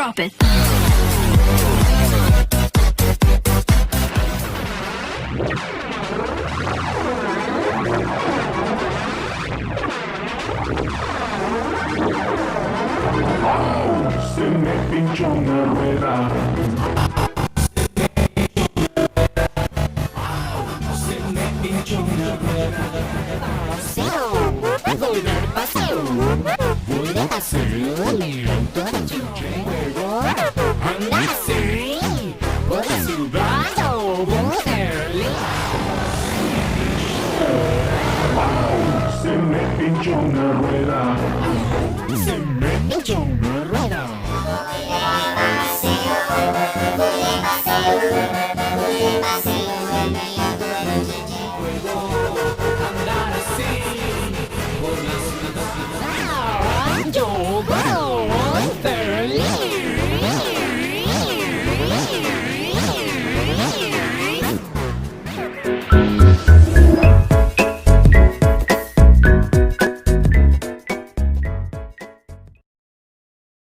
drop it. Se me pinchó una rueda. Se me pinchó una rueda. Voy de paseo. Voy de paseo. Anda así. Por la ciudad o se me pinchó una rueda. Se me pinchó una rueda.